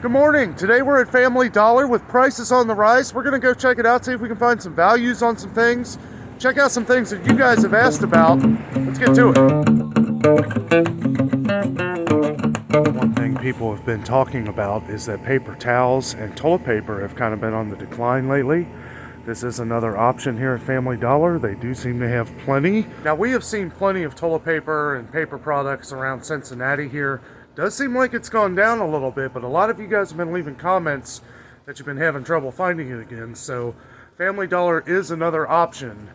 Good morning. Today we're at Family Dollar with prices on the rise. We're going to go check it out, see if we can find some values on some things. Check out some things that you guys have asked about. Let's get to it. One thing people have been talking about is that paper towels and toilet paper have kind of been on the decline lately. This is another option here at Family Dollar. They do seem to have plenty. Now, we have seen plenty of toilet paper and paper products around Cincinnati here. Does seem like it's gone down a little bit, but a lot of you guys have been leaving comments that you've been having trouble finding it again. So Family Dollar is another option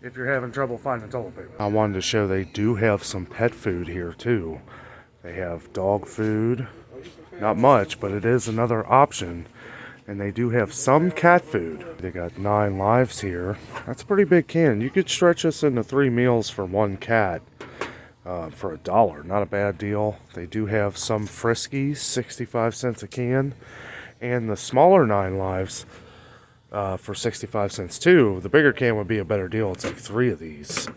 if you're having trouble finding toilet paper. I wanted to show they do have some pet food here too. They have dog food, not much, but it is another option. And they do have some cat food. They got 9 lives here. That's a pretty big can. You could stretch this into 3 meals for one cat. For $1, not a bad deal. They do have some Friskies, 65 cents a can, and the smaller 9 lives for 65 cents too. The bigger can would be a better deal. It's like 3 of these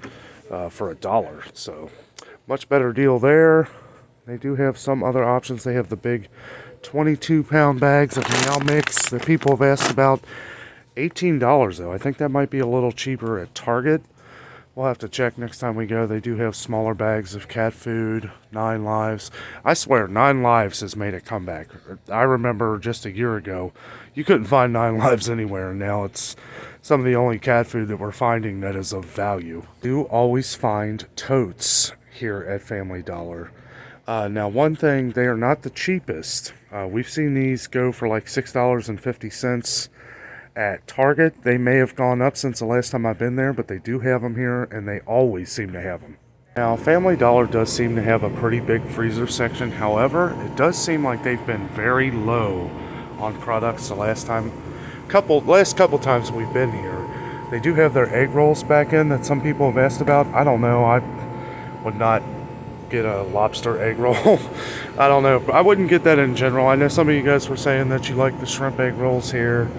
for $1, so much better deal there. They do have some other options. They have the big 22-pound bags of meow mix that people have asked about. $18 though. I think that might be a little cheaper at Target. We'll have to check next time we go. They do have smaller bags of cat food, 9 lives. I swear, 9 lives has made a comeback. I remember just a year ago, you couldn't find 9 lives anywhere, and now it's some of the only cat food that we're finding that is of value. We do always find totes here at Family Dollar. Now, one thing, they are not the cheapest. We've seen these go for like $6.50 at Target. They may have gone up since the last time I've been there, but they do have them here, and they always seem to have them. Now, Family Dollar does seem to have a pretty big freezer section. However, it does seem like they've been very low on products the last couple times we've been here. They do have their egg rolls back in that some people have asked about. I don't know. I would not get a lobster egg roll. I don't know. I wouldn't get that in general. I know some of you guys were saying that you like the shrimp egg rolls here.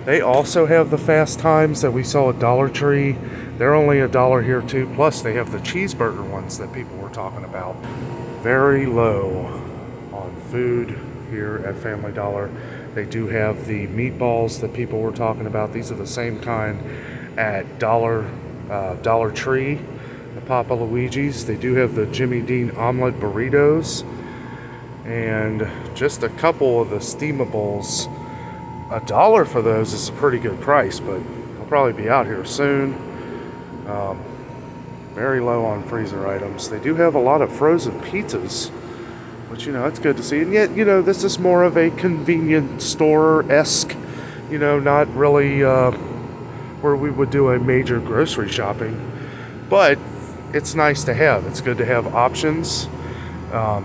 They also have the Fast Times that we saw at Dollar Tree. They're only $1 here too. Plus they have the cheeseburger ones that people were talking about. Very low on food here at Family Dollar. They do have the meatballs that people were talking about. These are the same kind at Dollar Tree, the Papa Luigi's. They do have the Jimmy Dean omelet burritos and just a couple of the steamables. $1 for those is a pretty good price, but they'll probably be out here soon. Very low on freezer items. They do have a lot of frozen pizzas, which, it's good to see. And yet, this is more of a convenience store-esque, not really where we would do a major grocery shopping. But it's nice to have. It's good to have options.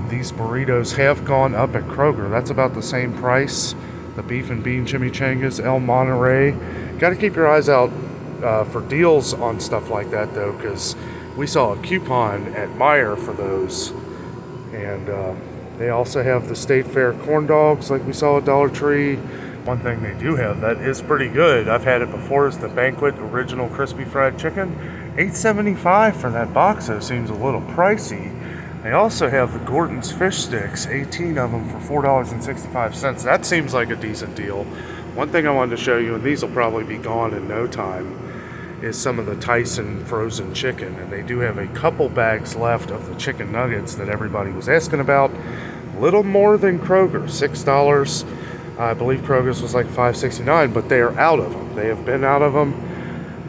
These burritos have gone up at Kroger. That's about the same price. The beef and bean chimichangas, El Monterey. Got to keep your eyes out for deals on stuff like that, though, because we saw a coupon at Meijer for those. And they also have the State Fair corn dogs like we saw at Dollar Tree. One thing they do have that is pretty good, I've had it before, is the Banquet Original Crispy Fried Chicken. $8.75 for that box, though, seems a little pricey. They also have the Gordon's fish sticks, 18 of them for $4.65. That seems like a decent deal. One thing I wanted to show you, and these will probably be gone in no time, is some of the Tyson frozen chicken. And they do have a couple bags left of the chicken nuggets that everybody was asking about. A little more than Kroger, $6. I believe Kroger's was like $5.69, but they are out of them. They have been out of them.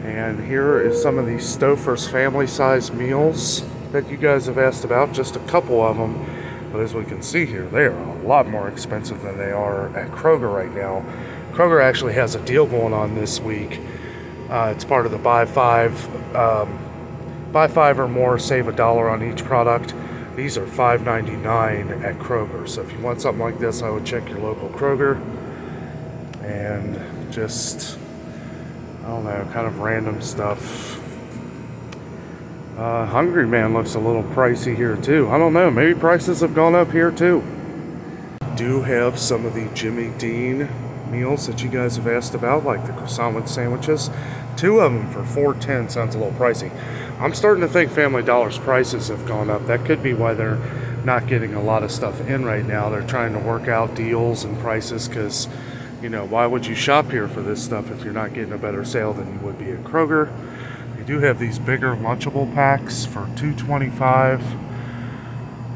And here is some of these Stouffer's family-size meals that you guys have asked about, just a couple of them. But as we can see here, they are a lot more expensive than they are at Kroger right now. Kroger actually has a deal going on this week. It's part of the buy five or more, save $1 on each product. These are $5.99 at Kroger. So if you want something like this, I would check your local Kroger. And just, I don't know, kind of random stuff. Hungry Man looks a little pricey here too. I don't know, maybe prices have gone up here too. Do have some of the Jimmy Dean meals that you guys have asked about, like the croissant with sandwiches. 2 of them for $4.10 sounds a little pricey. I'm starting to think Family Dollar's prices have gone up. That could be why they're not getting a lot of stuff in right now. They're trying to work out deals and prices because, you know, why would you shop here for this stuff if you're not getting a better sale than you would be at Kroger? They do have these bigger Lunchable packs for $2.25,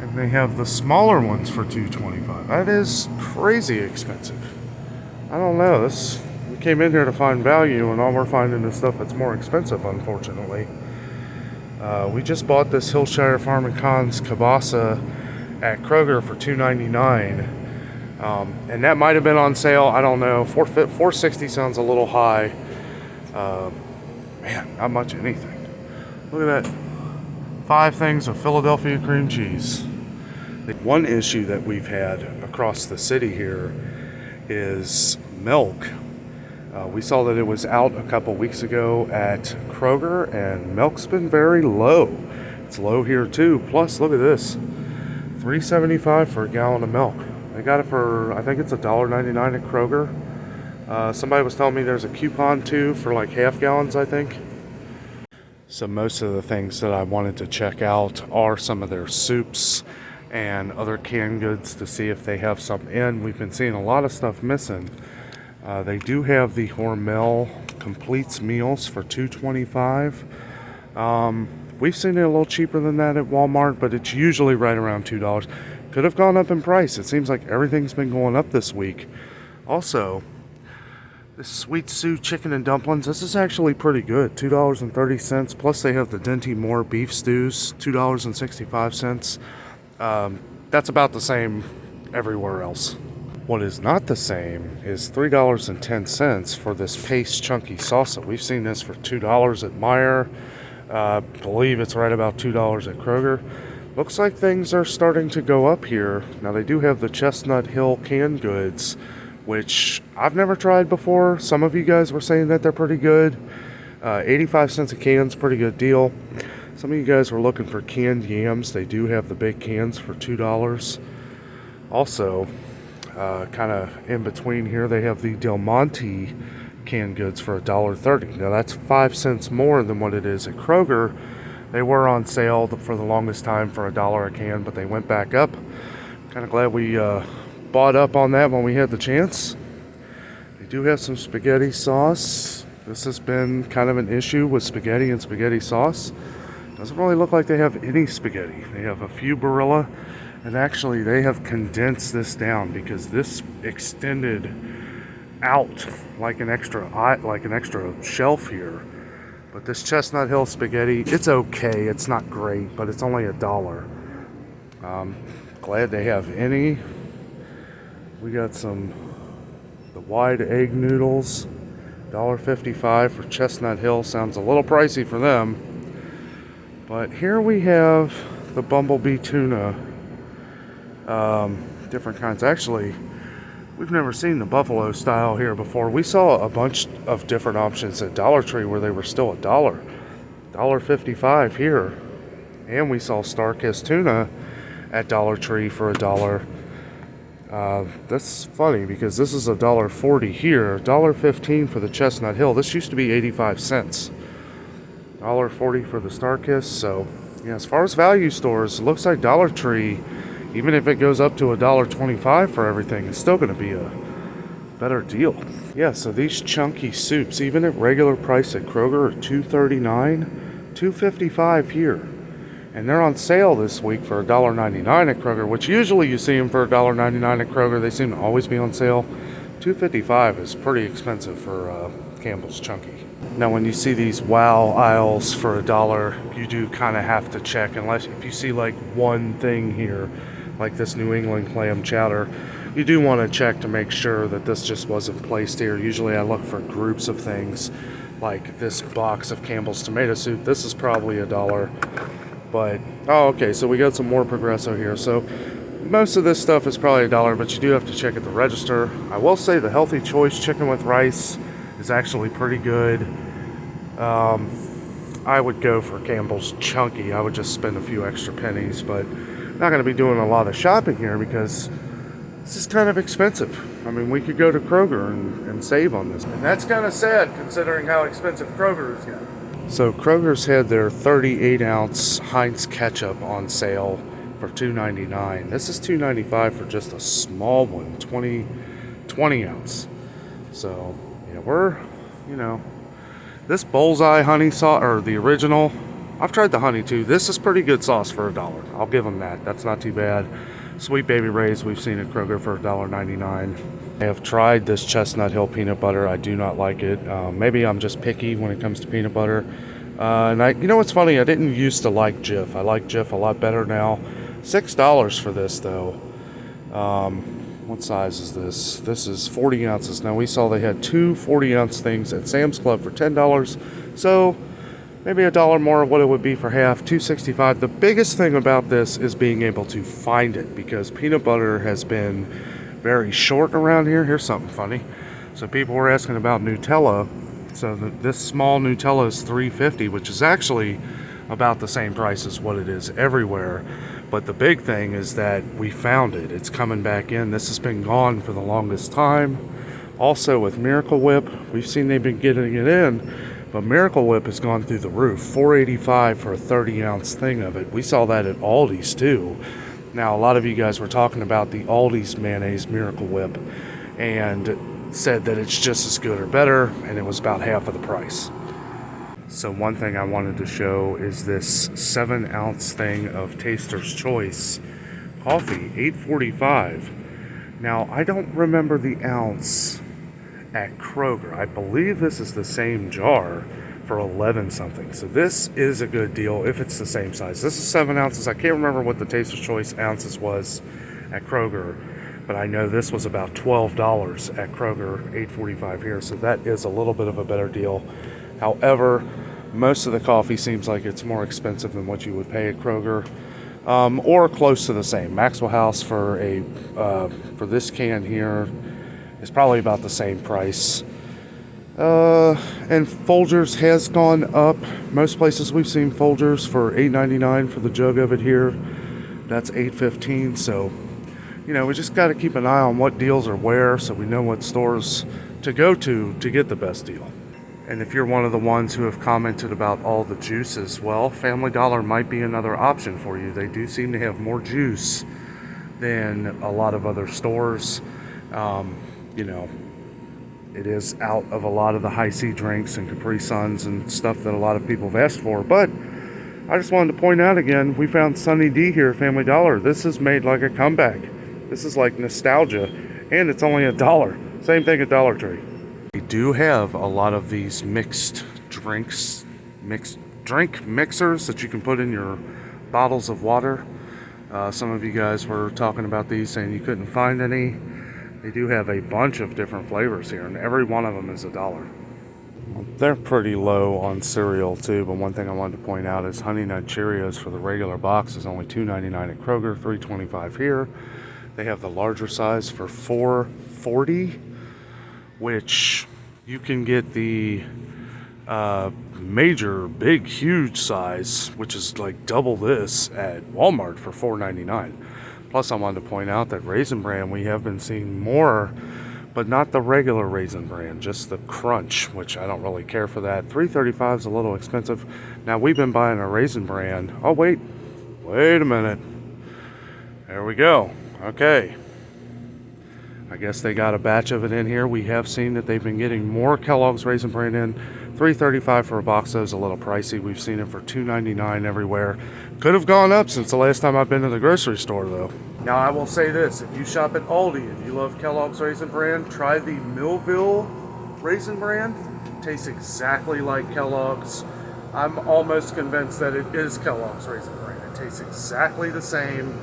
and they have the smaller ones for $2.25. That is crazy expensive. I don't know. We came in here to find value, and all we're finding is stuff that's more expensive, unfortunately. We just bought this Hillshire Farm and Cons kielbasa at Kroger for $2.99, and that might have been on sale. I don't know. $4.60 sounds a little high. Man, not much anything. Look at that. 5 things of Philadelphia cream cheese. One issue that we've had across the city here is milk. We saw that it was out a couple weeks ago at Kroger, and milk's been very low. It's low here too. Plus, look at this, $3.75 for a gallon of milk. They got it for, I think it's $1.99 at Kroger. Somebody was telling me there's a coupon too for like half gallons, I think. So most of the things that I wanted to check out are some of their soups and other canned goods to see if they have something in. We've been seeing a lot of stuff missing. They do have the Hormel Completes meals for $2.25. We've seen it a little cheaper than that at Walmart, but it's usually right around $2. Could have gone up in price. It seems like everything's been going up this week. Also, this Sweet Sue chicken and dumplings, this is actually pretty good. $2.30. Plus they have the Dinty Moore beef stews, $2.65. That's about the same everywhere else. What is not the same is $3.10 for this paste chunky salsa. We've seen this for $2 at Meijer. I believe it's right about $2 at Kroger. Looks like things are starting to go up here. Now they do have the Chestnut Hill canned goods, which I've never tried before. Some of you guys were saying that they're pretty good. 85 cents a can's pretty good deal. Some of you guys were looking for canned yams. They do have the big cans for $2. Also, kind of in between here, they have the Del Monte canned goods for $1.30. Now that's 5 cents more than what it is at Kroger. They were on sale for the longest time for $1 a can, but they went back up. Kind of glad we bought up on that when we had the chance. They do have some spaghetti sauce. This has been kind of an issue with spaghetti and spaghetti sauce. Doesn't really look like they have any spaghetti. They have a few Barilla. And actually, they have condensed this down because this extended out like an extra shelf here. But this Chestnut Hill spaghetti, it's okay. It's not great, but it's only $1. Glad they have any. We got the wide egg noodles, $1.55 for Chestnut Hill. Sounds a little pricey for them. But here we have the Bumble Bee Tuna. Different kinds. Actually, we've never seen the buffalo style here before. We saw a bunch of different options at Dollar Tree where they were still $1, $1.55 here, and we saw Starkist Tuna at Dollar Tree for $1. That's funny because this is $1.40 here, $1.15 for the Chestnut Hill. This used to be 85 cents. $1.40 for the Starkist. So yeah, as far as value stores, it looks like Dollar Tree, even if it goes up to $1.25 for everything, it's still going to be a better deal. Yeah, so these chunky soups, even at regular price at Kroger, are $2.39, $2.55 here. And they're on sale this week for $1.99 at Kroger, which usually you see them for $1.99 at Kroger. They seem to always be on sale. $2.55 is pretty expensive for Campbell's Chunky. Now, when you see these wow aisles for $1, you do kind of have to check, unless if you see like one thing here, like this New England clam chowder, you do want to check to make sure that this just wasn't placed here. Usually I look for groups of things, like this box of Campbell's tomato soup. This is probably $1, but oh, okay, so we got some more Progresso here. So most of this stuff is probably $1, but you do have to check at the register. I will say the Healthy Choice chicken with rice is actually pretty good. I would go for Campbell's Chunky. I would just spend a few extra pennies, but not going to be doing a lot of shopping here because this is kind of expensive. I mean, we could go to Kroger and save on this. And that's kind of sad considering how expensive Kroger is getting. So Kroger's had their 38-ounce Heinz ketchup on sale for $2.99. This is $2.95 for just a small one, 20 ounce. So yeah, we're, you know, this bullseye honey sauce, or the original, I've tried the honey too. This is pretty good sauce for $1. I'll give them that. That's not too bad. Sweet Baby Ray's we've seen at Kroger for $1.99. I have tried this Chestnut Hill peanut butter. I do not like it. Maybe I'm just picky when it comes to peanut butter. And you know what's funny? I didn't used to like Jif. I like Jif a lot better now. $6 for this though. What size is this? This is 40 ounces. Now we saw they had two 40-ounce things at Sam's Club for $10. So maybe $1 more of what it would be for half, $2.65. The biggest thing about this is being able to find it, because peanut butter has been very short around here. Here's something funny. So people were asking about Nutella. So this small Nutella is $3.50, which is actually about the same price as what it is everywhere. But the big thing is that we found it. It's coming back in. This has been gone for the longest time. Also with Miracle Whip, we've seen they've been getting it in, but Miracle Whip has gone through the roof. $4.85 for a 30-ounce thing of it. We saw that at Aldi's too. Now, a lot of you guys were talking about the Aldi's mayonnaise Miracle Whip and said that it's just as good or better, and it was about half of the price. So one thing I wanted to show is this 7-ounce thing of Taster's Choice coffee, $8.45. Now, I don't remember the ounce at Kroger. I believe this is the same jar for 11 something. So this is a good deal if it's the same size. This is 7 ounces. I can't remember what the Taster's Choice ounces was at Kroger, but I know this was about $12 at Kroger, $8.45 here. So that is a little bit of a better deal. However, most of the coffee seems like it's more expensive than what you would pay at Kroger, or close to the same. Maxwell House for this can here is probably about the same price. And Folgers has gone up. Most places we've seen Folgers for $8.99 for the jug of it here. That's $8.15. So, you know, we just got to keep an eye on what deals are where, so we know what stores to go to get the best deal. And if you're one of the ones who have commented about all the juices, well, Family Dollar might be another option for you. They do seem to have more juice than a lot of other stores. You know, it is out of a lot of the high C drinks and Capri Suns and stuff that a lot of people have asked for. But I just wanted to point out again, we found Sunny D here at Family Dollar. This is made like a comeback. This is like nostalgia, and it's only $1. Same thing at Dollar Tree. We do have a lot of these mixed drink mixers that you can put in your bottles of water. Some of you guys were talking about these, saying you couldn't find any. They do have a bunch of different flavors here, and every one of them is $1. They're pretty low on cereal too, but one thing I wanted to point out is Honey Nut Cheerios for the regular box is only $2.99 at Kroger, $3.25 here. They have the larger size for $4.40, which you can get the major, big, huge size, which is like double this at Walmart for $4.99. Plus, I wanted to point out that Raisin Bran, we have been seeing more, but not the regular Raisin Bran, just the Crunch, which I don't really care for that. $3.35 is a little expensive. Now, we've been buying a Raisin Bran. Oh, wait a minute. There we go. Okay. I guess they got a batch of it in here. We have seen that they've been getting more Kellogg's Raisin Bran in. $3.35 for a box. That was a little pricey. We've seen it for $2.99 everywhere. Could have gone up since the last time I've been to the grocery store, though. Now, I will say this. If you shop at Aldi and you love Kellogg's Raisin Bran, try the Millville Raisin Bran. Tastes exactly like Kellogg's. I'm almost convinced that it is Kellogg's Raisin Bran. It tastes exactly the same,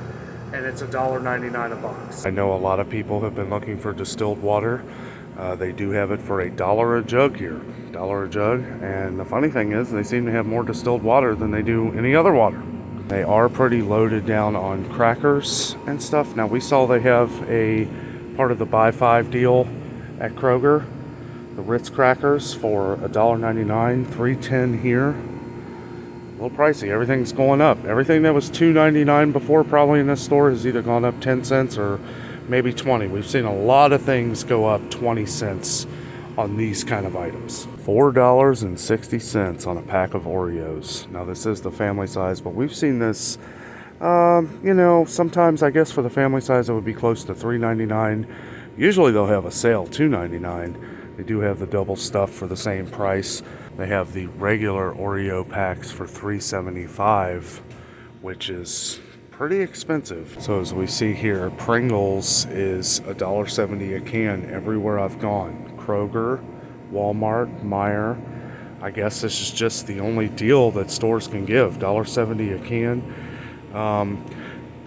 and it's $1.99 a box. I know a lot of people have been looking for distilled water. They do have it for $1 a jug here. $1 a jug. And the funny thing is, they seem to have more distilled water than they do any other water. They are pretty loaded down on crackers and stuff. Now, we saw they have a part of the buy 5 deal at Kroger. The Ritz Crackers for $1.99, $3.10 here. A little pricey. Everything's going up. Everything that was $2.99 before, probably in this store, has either gone up 10 cents or maybe 20. We've seen a lot of things go up 20 cents on these kind of items. $4.60 on a pack of Oreos. Now, this is the family size, but we've seen this You know, sometimes I guess for the family size it would be close to $3.99. Usually they'll have a sale, $2.99. They do have the double stuff for the same price. They have the regular Oreo packs for $3.75, which is pretty expensive. So as we see here, Pringles is $1.70 a can everywhere I've gone. Kroger, Walmart, Meijer. I guess this is just the only deal that stores can give, $1.70 a can.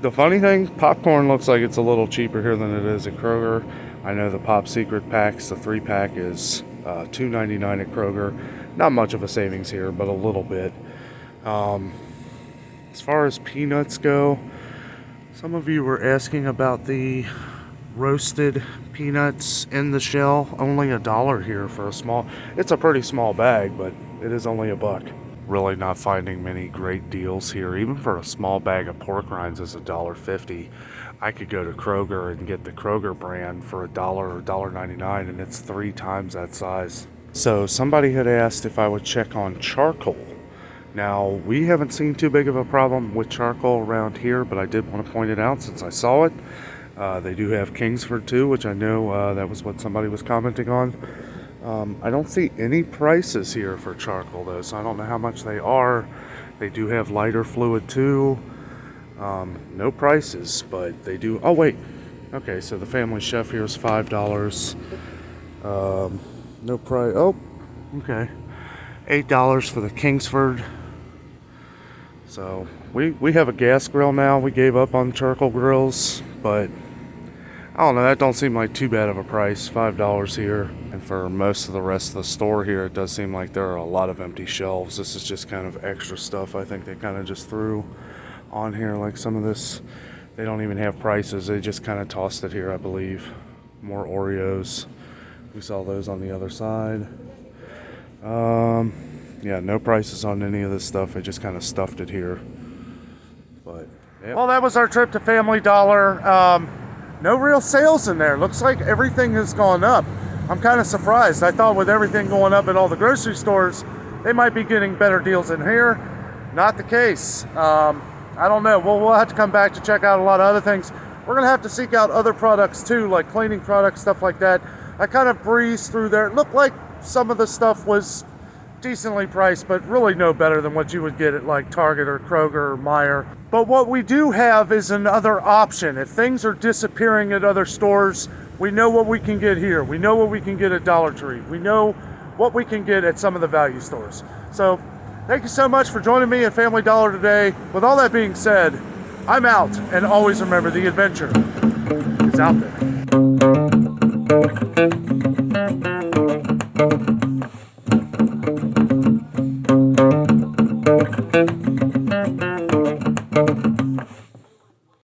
The funny thing, popcorn looks like it's a little cheaper here than it is at Kroger. I know the Pop Secret packs, the 3-pack is $2.99 at Kroger. Not much of a savings here, but a little bit. As far as peanuts go, some of you were asking about the roasted peanuts in the shell. Only $1 here for a small. It's a pretty small bag, but it is only $1. Really not finding many great deals here. Even for a small bag of pork rinds is $1.50. I could go to Kroger and get the Kroger brand for $1 or $1.99, and it's 3 times that size. So somebody had asked if I would check on charcoal. Now, we haven't seen too big of a problem with charcoal around here, but I did want to point it out since I saw it. They do have Kingsford too, which I know that was what somebody was commenting on. I don't see any prices here for charcoal though, so I don't know how much they are. They do have lighter fluid too. No prices, but they do. Oh wait, okay. So the Family Chef here is $5. No price. Oh, okay. $8 for the Kingsford. So we have a gas grill now. We gave up on charcoal grills, but I don't know, that don't seem like too bad of a price, $5 here. And for most of the rest of the store here, it does seem like there are a lot of empty shelves. This is just kind of extra stuff I think they kind of just threw on here. Like some of this, they don't even have prices. They just kind of tossed it here, I believe. More Oreos. We saw those on the other side. Yeah, no prices on any of this stuff. They just kind of stuffed it here. But, yeah. Well, that was our trip to Family Dollar. No real sales in there. Looks like everything has gone up. I'm kind of surprised. I thought with everything going up at all the grocery stores, they might be getting better deals in here. Not the case. I don't know. We'll have to come back to check out a lot of other things. We're going to have to seek out other products too, like cleaning products, stuff like that. I kind of breezed through there. It looked like some of the stuff was decently priced, but really no better than what you would get at like Target or Kroger or Meijer. But what we do have is another option. If things are disappearing at other stores, we know what we can get here. We know what we can get at Dollar Tree. We know what we can get at some of the value stores. So thank you so much for joining me at Family Dollar today. With all that being said, I'm out, and always remember the adventure is out there.